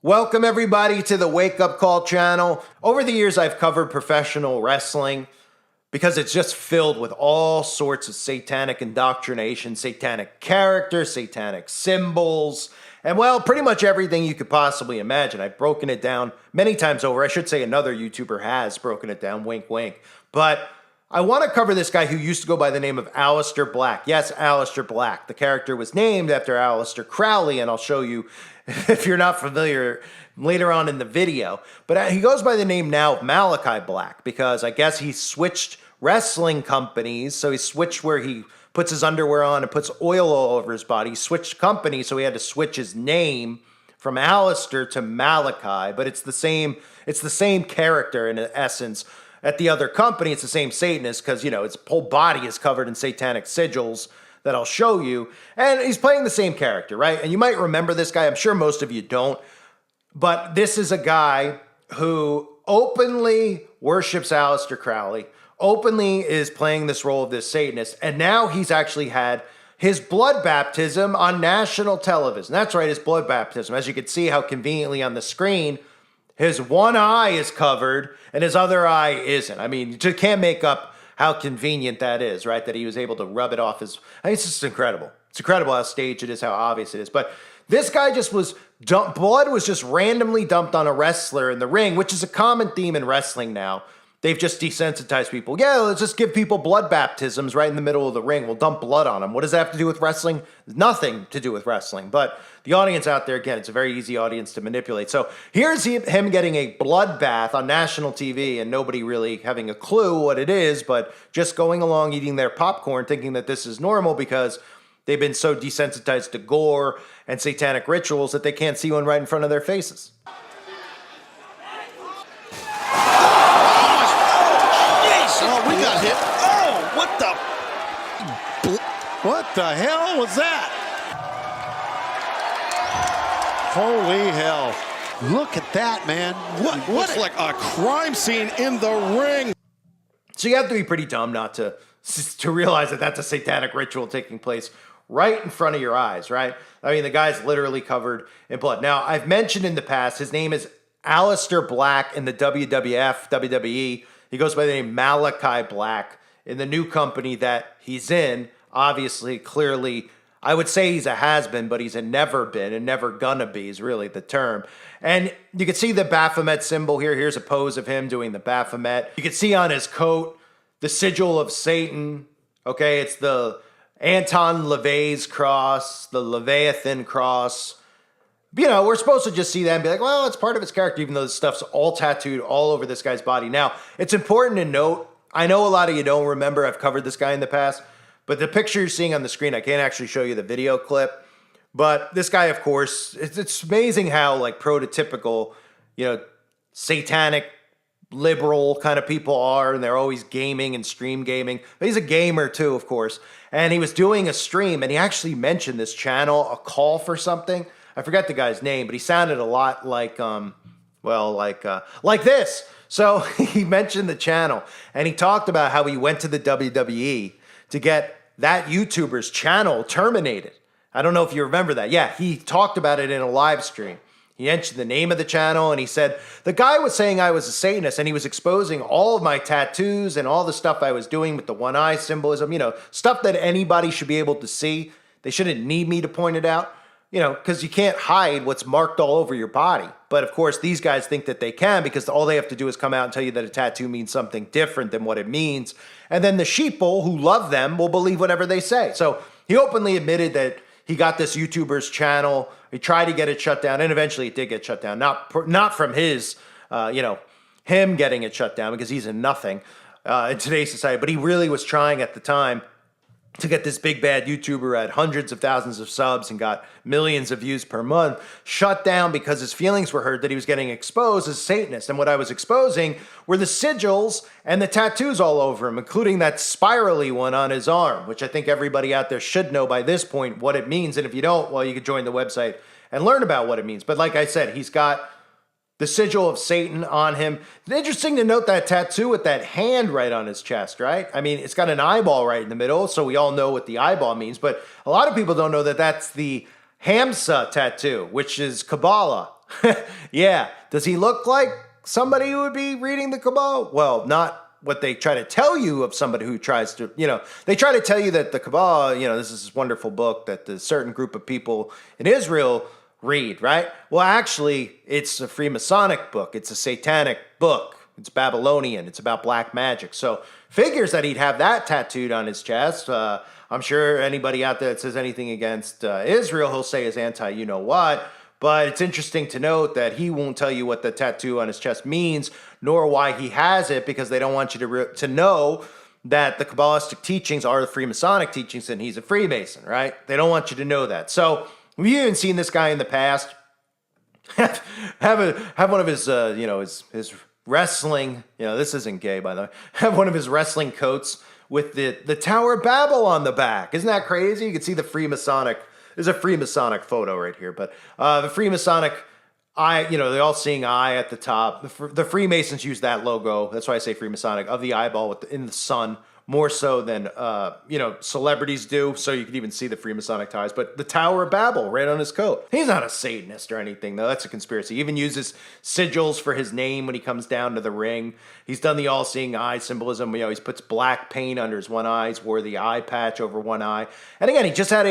Welcome everybody to the Wake Up Call channel. Over the years, I've covered professional wrestling because it's just filled with all sorts of satanic indoctrination, satanic characters, satanic symbols, and well, pretty much everything you could possibly imagine. I've broken it down many times over. I should say another YouTuber has broken it down, wink, wink. But I want to cover this guy who used to go by the name of Aleister Black. Yes, Aleister Black. The character was named after Aleister Crowley, and I'll show you if you're not familiar later on in the video. But he goes by the name now of Malachi Black because I guess he switched wrestling companies. So he switched where he puts his underwear on and puts oil all over his body. He switched companies, so he had to switch his name from Aleister to Malachi. But it's the same character in essence. At the other company, it's the same Satanist because, you know, its whole body is covered in satanic sigils that I'll show you. And he's playing the same character, right? And you might remember this guy. I'm sure most of you don't. But this is a guy who openly worships Aleister Crowley, openly is playing this role of this Satanist. And now he's actually had his blood baptism on national television. That's right, his blood baptism. As you can see how conveniently on the screen, his one eye is covered and his other eye isn't. I mean, you can't make up how convenient that is, right? That he was able to rub it off his... I mean, it's just incredible. It's incredible how staged it is, how obvious it is. But this guy just was... blood was just randomly dumped on a wrestler in the ring, which is a common theme in wrestling now. They've just desensitized people. Yeah, let's just give people blood baptisms right in the middle of the ring. We'll dump blood on them. What does that have to do with wrestling? Nothing to do with wrestling. But the audience out there, again, it's a very easy audience to manipulate. So here's him getting a bloodbath on national TV and nobody really having a clue what it is, but just going along eating their popcorn thinking that this is normal because they've been so desensitized to gore and satanic rituals that they can't see one right in front of their faces. What the hell was that? Holy hell. Look at that, man. What looks like a crime scene in the ring. So you have to be pretty dumb not to realize that that's a satanic ritual taking place right in front of your eyes, right? I mean, the guy's literally covered in blood. Now, I've mentioned in the past, his name is Aleister Black in the WWF, WWE. He goes by the name Malachi Black in the new company that he's in. Obviously, clearly, I would say he's a has-been, but he's a never been and never gonna be is really the term. And you can see the Baphomet symbol here. Here's a pose of him doing the Baphomet. You can see on his coat the sigil of Satan. Okay, it's the Anton LaVey's cross, the Leviathan cross. You know, we're supposed to just see that and be like, well, it's part of his character, even though this stuff's all tattooed all over this guy's body. Now, it's important to note, I know a lot of you don't remember, I've covered this guy in the past, but the picture you're seeing on the screen, I can't actually show you the video clip. But this guy, of course, it's amazing how like prototypical, you know, satanic, liberal kind of people are. And they're always gaming and stream gaming. But he's a gamer too, of course. And he was doing a stream and he actually mentioned this channel, a call for something. I forget the guy's name, but he sounded a lot like, like this. So he mentioned the channel and he talked about how he went to the WWE to get that YouTuber's channel terminated. I don't know if you remember that. Yeah, he talked about it in a live stream. He mentioned the name of the channel and he said, the guy was saying I was a Satanist and he was exposing all of my tattoos and all the stuff I was doing with the one eye symbolism, you know, stuff that anybody should be able to see. They shouldn't need me to point it out, you know, because you can't hide what's marked all over your body. But of course, these guys think that they can because all they have to do is come out and tell you that a tattoo means something different than what it means. And then the sheeple who love them will believe whatever they say. So he openly admitted that he got this YouTuber's channel. He tried to get it shut down, and eventually it did get shut down. Not from his, him getting it shut down because he's a nothing in today's society. But he really was trying at the time to get this big bad YouTuber at hundreds of thousands of subs and got millions of views per month shut down because his feelings were hurt that he was getting exposed as a Satanist. And what I was exposing were the sigils and the tattoos all over him, including that spirally one on his arm, which I think everybody out there should know by this point what it means. And if you don't, well, you could join the website and learn about what it means. But like I said, he's got the sigil of Satan on him. It's interesting to note that tattoo with that hand right on his chest, right? I mean, it's got an eyeball right in the middle, so we all know what the eyeball means. But a lot of people don't know that that's the Hamsa tattoo, which is Kabbalah. Yeah. Does he look like somebody who would be reading the Kabbalah? Well, not what they try to tell you of somebody who tries to, they try to tell you that the Kabbalah, this is this wonderful book that the certain group of people in Israel read, right? Well, actually, it's a Freemasonic book. It's a satanic book. It's Babylonian. It's about black magic. So figures that he'd have that tattooed on his chest. I'm sure anybody out there that says anything against Israel, he'll say is anti-you-know-what. But it's interesting to note that he won't tell you what the tattoo on his chest means, nor why he has it, because they don't want you to know that the Kabbalistic teachings are the Freemasonic teachings and he's a Freemason, right? They don't want you to know that. So we've even seen this guy in the past have one of his, his wrestling, this isn't gay, by the way, have one of his wrestling coats with the Tower of Babel on the back. Isn't that crazy? You can see the Freemasonic. There's a Freemasonic photo right here, but the Freemasonic eye, the all-seeing eye at the top. The Freemasons use that logo. That's why I say Freemasonic, of the eyeball in the sun, more so than celebrities do. So you can even see the Freemasonic ties. But the Tower of Babel right on his coat. He's not a Satanist or anything, though. That's a conspiracy. He even uses sigils for his name when he comes down to the ring. He's done the all-seeing eye symbolism. He puts black paint under his one eye. He's wore the eye patch over one eye. And again, he just had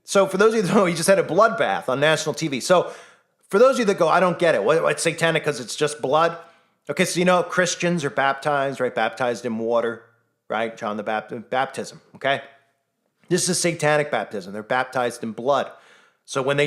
So for those of you that know, he just had a bloodbath on national TV. So for those of you that go, I don't get it. It's satanic because it's just blood? Okay, so Christians are baptized, right? Baptized in water, right? John the Baptist, baptism, okay? This is satanic baptism. They're baptized in blood. So when they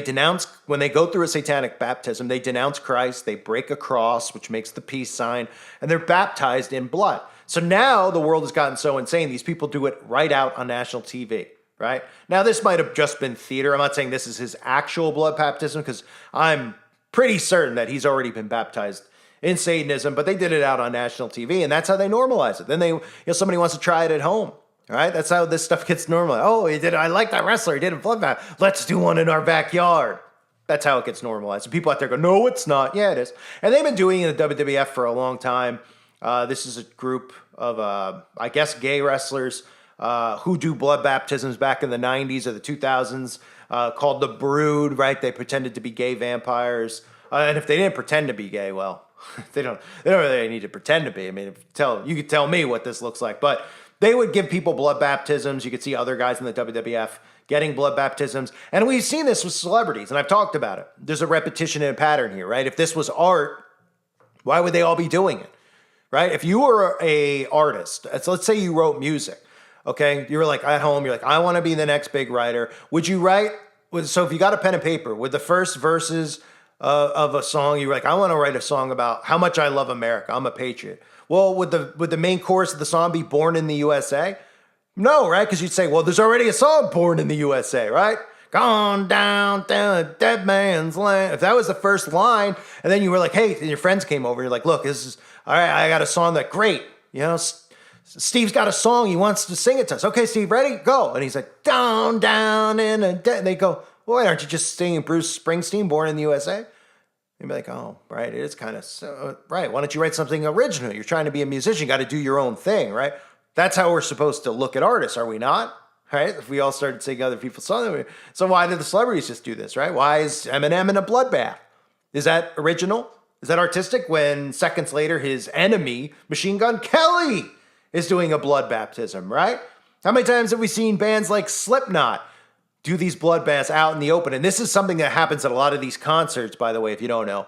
go through a satanic baptism, they denounce Christ, they break a cross, which makes the peace sign, and they're baptized in blood. So now the world has gotten so insane, these people do it right out on national TV. Right? Now, this might have just been theater. I'm not saying this is his actual blood baptism because I'm pretty certain that he's already been baptized in Satanism, but they did it out on national TV, and that's how they normalize it. Then somebody wants to try it at home. All right? That's how this stuff gets normalized. Oh, he did. I like that wrestler. He did a blood bath. Let's do one in our backyard. That's how it gets normalized. And people out there go, no, it's not. Yeah, it is. And they've been doing it in the WWF for a long time. This is a group of, I guess, gay wrestlers who do blood baptisms back in the 90s or the 2000s, called the Brood, right? They pretended to be gay vampires. And if they didn't pretend to be gay, well, they don't really need to pretend to be. I mean, you could tell me what this looks like. But they would give people blood baptisms. You could see other guys in the WWF getting blood baptisms. And we've seen this with celebrities, and I've talked about it. There's a repetition and a pattern here, right? If this was art, why would they all be doing it, right? If you were a artist, so let's say you wrote music, okay? You were like at home, you're like, I want to be the next big writer. Would you write, so if you got a pen and paper, with the first verses of a song, you were like, I want to write a song about how much I love America, I'm a patriot. Well, would the main chorus of the song be Born in the USA? No, right? Because you'd say, well, there's already a song, Born in the USA, right? Gone down a dead man's land. If that was the first line, and then you were like, hey, and your friends came over, you're like, look, this is, all right, I got a song that great, Steve's got a song, he wants to sing it to us. Okay, Steve, ready? Go. And he's like, down in a dead, and they go, well, why aren't you just singing Bruce Springsteen, Born in the USA? You'd be like, oh, right, it is kind of so, right. Why don't you write something original? You're trying to be a musician, you got to do your own thing, right? That's how we're supposed to look at artists, are we not? Right? If we all started singing other people's songs, so why did the celebrities just do this, right? Why is Eminem in a bloodbath? Is that original? Is that artistic? When seconds later, his enemy, Machine Gun Kelly, is doing a blood baptism, right? How many times have we seen bands like Slipknot do these bloodbaths out in the open? And this is something that happens at a lot of these concerts, by the way, if you don't know.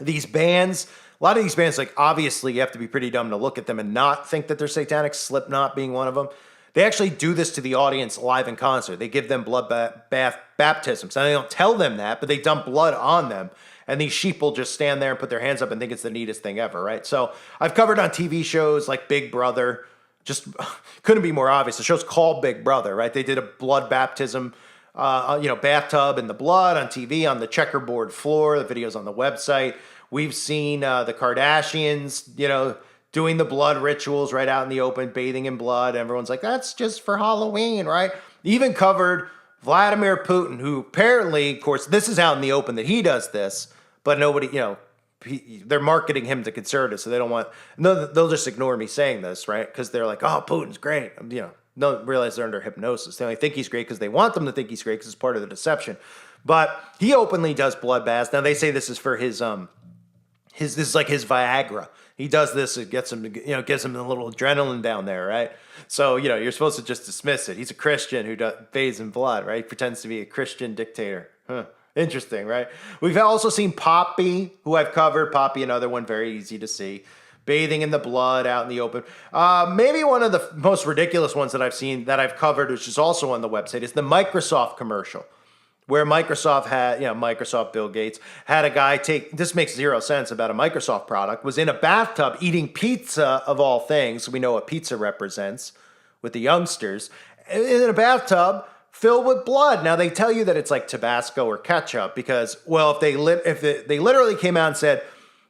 These bands, a lot of these bands, like, obviously you have to be pretty dumb to look at them and not think that they're satanic, Slipknot being one of them. They actually do this to the audience live in concert. They give them blood bath baptisms. And they don't tell them that, but they dump blood on them. And these sheep will just stand there and put their hands up and think it's the neatest thing ever, right? So I've covered on TV shows like Big Brother. Just couldn't be more obvious. The show's called Big Brother, right? They did a blood baptism, bathtub in the blood on TV on the checkerboard floor. The video's on the website. We've seen the Kardashians, doing the blood rituals right out in the open, bathing in blood. Everyone's like, that's just for Halloween, right? Even covered Vladimir Putin, who apparently, of course, this is out in the open that he does this, but nobody, they're marketing him to conservatives, so they don't want, they'll just ignore me saying this, right? Because they're like, oh, Putin's great. Don't realize they're under hypnosis. They only think he's great because they want them to think he's great because it's part of the deception. But he openly does bloodbaths. Now they say this is for his this is like his Viagra. He does this, it gets him, gives him a little adrenaline down there, right? So, you're supposed to just dismiss it. He's a Christian who bathes in blood, right? He pretends to be a Christian dictator. Huh. Interesting, right? We've also seen Poppy, who I've covered. Poppy, another one, very easy to see. Bathing in the blood out in the open. Maybe one of the most ridiculous ones that I've seen, that I've covered, which is also on the website, is the Microsoft commercial, where Microsoft had, Microsoft, Bill Gates, had a guy this makes zero sense about a Microsoft product, was in a bathtub eating pizza of all things. We know what pizza represents with the youngsters, in a bathtub filled with blood. Now, they tell you that it's like Tabasco or ketchup because, well, if they literally came out and said,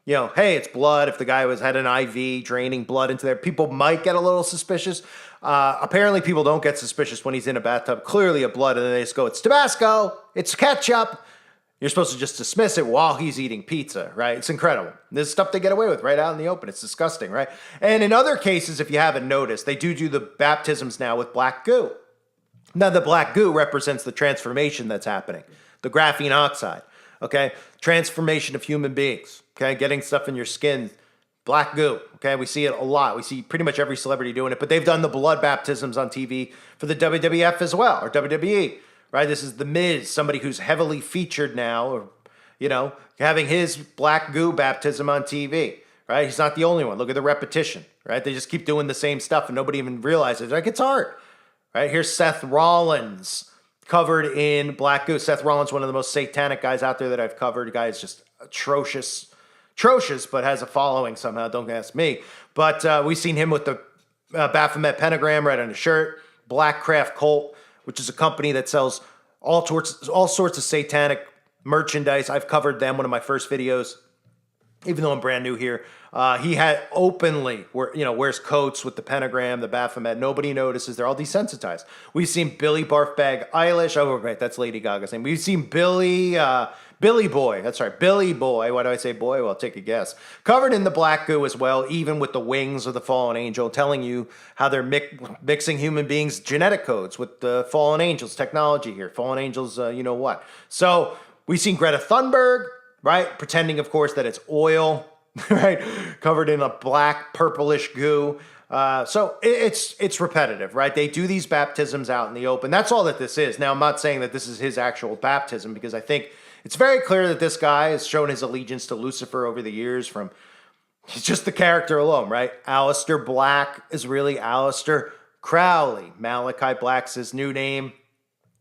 hey, it's blood. If the guy had an IV draining blood into there, people might get a little suspicious. Apparently, people don't get suspicious when he's in a bathtub, clearly of blood, and then they just go, it's Tabasco, it's ketchup. You're supposed to just dismiss it while he's eating pizza, right? It's incredible. This stuff they get away with right out in the open. It's disgusting, right? And in other cases, if you haven't noticed, they do the baptisms now with black goo. Now, the black goo represents the transformation that's happening, the graphene oxide, okay? Transformation of human beings, okay? Getting stuff in your skin, black goo, okay? We see it a lot. We see pretty much every celebrity doing it, but they've done the blood baptisms on TV for the WWF as well, or WWE, right? This is The Miz, somebody who's heavily featured now, or, having his black goo baptism on TV, right? He's not the only one. Look at the repetition, right? They just keep doing the same stuff and nobody even realizes, like, it's art, right? Here's Seth Rollins covered in black goo. Seth Rollins, one of the most satanic guys out there that I've covered. The guy is just atrocious, but has a following somehow. Don't ask me. But we've seen him with the Baphomet pentagram right on his shirt. Black Craft Cult, which is a company that sells all sorts of satanic merchandise. I've covered them, one of my first videos, even though I'm brand new here. He had openly wears coats with the pentagram, the Baphomet. Nobody notices. They're all desensitized. We've seen Billy Barfbag Eilish. Oh, right, that's Lady Gaga's name. We've seen Billy Boy. That's right, Billy Boy. Why do I say boy? Well, take a guess. Covered in the black goo as well, even with the wings of the fallen angel, telling you how they're mixing human beings' genetic codes with the fallen angels technology here. Fallen angels, what. So we've seen Greta Thunberg, right, pretending, of course, that it's oil, right, covered in a black, purplish goo. So it's repetitive, right? They do these baptisms out in the open. That's all that this is. Now, I'm not saying that this is his actual baptism, because I think it's very clear that this guy has shown his allegiance to Lucifer over the years he's just the character alone, right? Aleister Black is really Aleister Crowley. Malachi Black's his new name.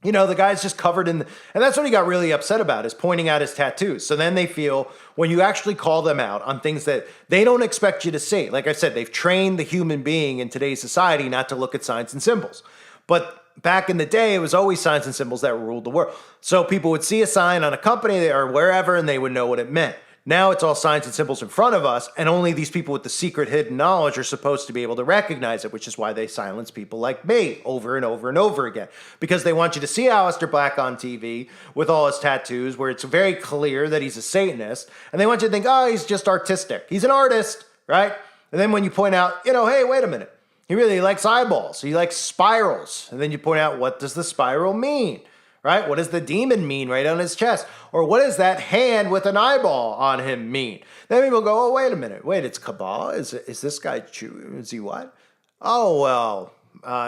The guy's just covered and that's what he got really upset about, is pointing out his tattoos. So then they feel when you actually call them out on things that they don't expect you to see. Like I said, they've trained the human being in today's society not to look at signs and symbols. But back in the day, it was always signs and symbols that ruled the world. So people would see a sign on a company or wherever, and they would know what it meant. Now it's all signs and symbols in front of us, and only these people with the secret hidden knowledge are supposed to be able to recognize it, which is why they silence people like me over and over and over again. Because they want you to see Aleister Black on TV with all his tattoos, where it's very clear that he's a Satanist, and they want you to think, oh, he's just artistic. He's an artist, right? And then when you point out, hey, wait a minute. He really likes eyeballs. He likes spirals. And then you point out, what does the spiral mean? Right? What does the demon mean right on his chest? Or what does that hand with an eyeball on him mean? Then people go, oh, wait a minute. Wait, it's Kabbalah? Is this guy Jew? Is he what? Oh, well,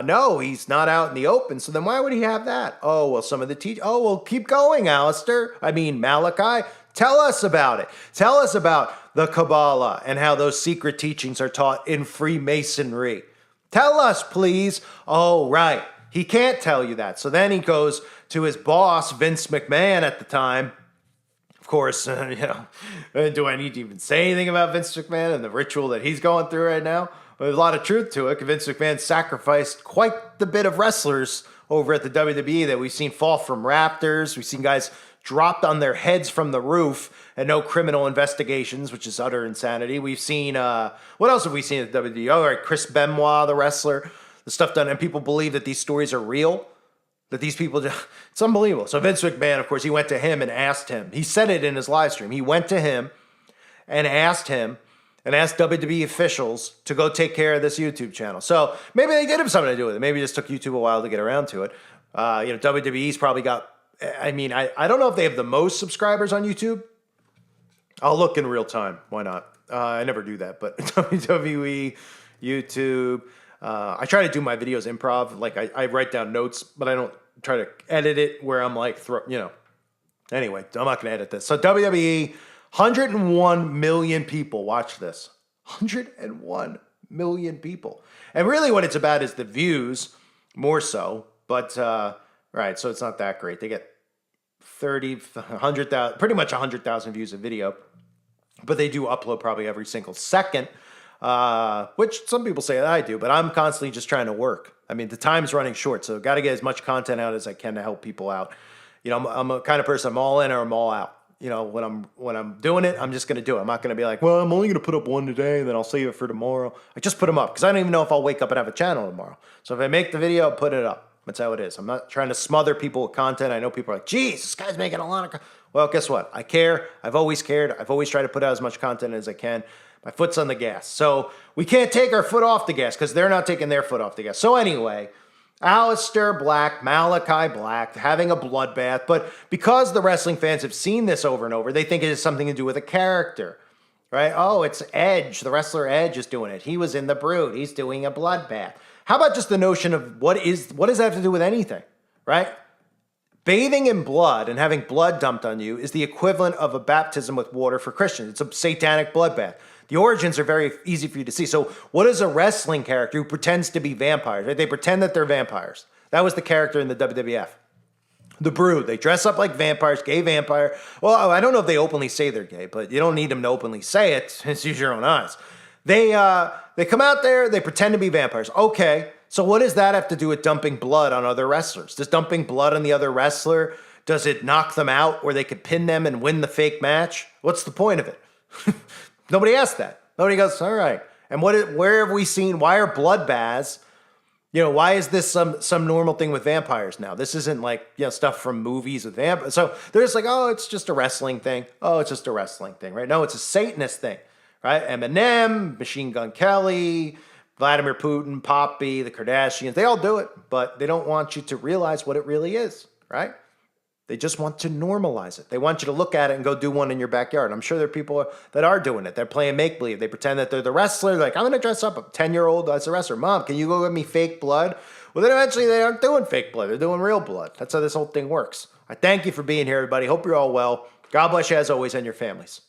no, he's not out in the open. So then why would he have that? Oh, well, some of the oh, well, keep going, Malachi. Tell us about it. Tell us about the Kabbalah and how those secret teachings are taught in Freemasonry. Tell us, please. Oh, right. He can't tell you that. So then he goes to his boss, Vince McMahon at the time. Of course, do I need to even say anything about Vince McMahon and the ritual that he's going through right now? There's a lot of truth to it. Vince McMahon sacrificed quite the bit of wrestlers over at the WWE that we've seen fall from rafters. We've seen guys dropped on their heads from the roof and no criminal investigations, which is utter insanity. We've seen, what else have we seen at the WWE? All right, Chris Benoit, the wrestler, the stuff done, and people believe that these stories are real, that these people, it's unbelievable. So Vince McMahon, of course, he went to him and asked him. He said it in his live stream. He went to him and asked WWE officials to go take care of this YouTube channel. So maybe they did have something to do with it. Maybe it just took YouTube a while to get around to it. WWE's probably got I mean, I don't know if they have the most subscribers on YouTube. I'll look in real time. Why not? I never do that, but WWE, YouTube. I try to do my videos improv. Like I write down notes, but I don't try to edit it where I'm like, Anyway, I'm not going to edit this. So WWE, 101 million people watch this. 101 million people. And really what it's about is the views more so. But, right, so it's not that great. They get 100,000, pretty much 100,000 views a video. But they do upload probably every single second, which some people say that I do, but I'm constantly just trying to work. I mean, the time's running short, so got to get as much content out as I can to help people out. I'm a kind of person, I'm all in or I'm all out. When I'm doing it, I'm just going to do it. I'm not going to be like, well, I'm only going to put up one today, and then I'll save it for tomorrow. I just put them up because I don't even know if I'll wake up and have a channel tomorrow. So if I make the video, I'll put it up. That's how it is. I'm not trying to smother people with content. I know people are like, geez, this guy's making a lot of content. Well, guess what? I care. I've always cared. I've always tried to put out as much content as I can. My foot's on the gas. So we can't take our foot off the gas because they're not taking their foot off the gas. So anyway, Aleister Black, Malachi Black, having a bloodbath. But because the wrestling fans have seen this over and over, they think it has something to do with a character, right? Oh, it's Edge. The wrestler Edge is doing it. He was in the Brood. He's doing a bloodbath. How about just the notion of what does that have to do with anything, right? Bathing in blood and having blood dumped on you is the equivalent of a baptism with water for Christians. It's a satanic bloodbath. The origins are very easy for you to see. So what is a wrestling character who pretends to be vampires? Right? They pretend that they're vampires. That was the character in the WWF. The Brood, they dress up like vampires, gay vampire. Well, I don't know if they openly say they're gay, but you don't need them to openly say it. Just use your own eyes. They come out there, they pretend to be vampires. Okay, so what does that have to do with dumping blood on other wrestlers? Does dumping blood on the other wrestler, does it knock them out where they could pin them and win the fake match? What's the point of it? Nobody asked that. Nobody goes, all right. And where have we seen, why are bloodbaths, why is this some normal thing with vampires now? This isn't like, stuff from movies with vampires. So they're just like, oh, it's just a wrestling thing. Oh, it's just a wrestling thing, right? No, it's a Satanist thing, right? Eminem, Machine Gun Kelly, Vladimir Putin, Poppy, the Kardashians, they all do it, but they don't want you to realize what it really is, right? They just want to normalize it. They want you to look at it and go do one in your backyard. I'm sure there are people that are doing it. They're playing make-believe. They pretend that they're the wrestler. They're like, I'm going to dress up a 10-year-old as a wrestler. Mom, can you go get me fake blood? Well, then eventually they aren't doing fake blood. They're doing real blood. That's how this whole thing works. I thank you for being here, everybody. Hope you're all well. God bless you as always and your families.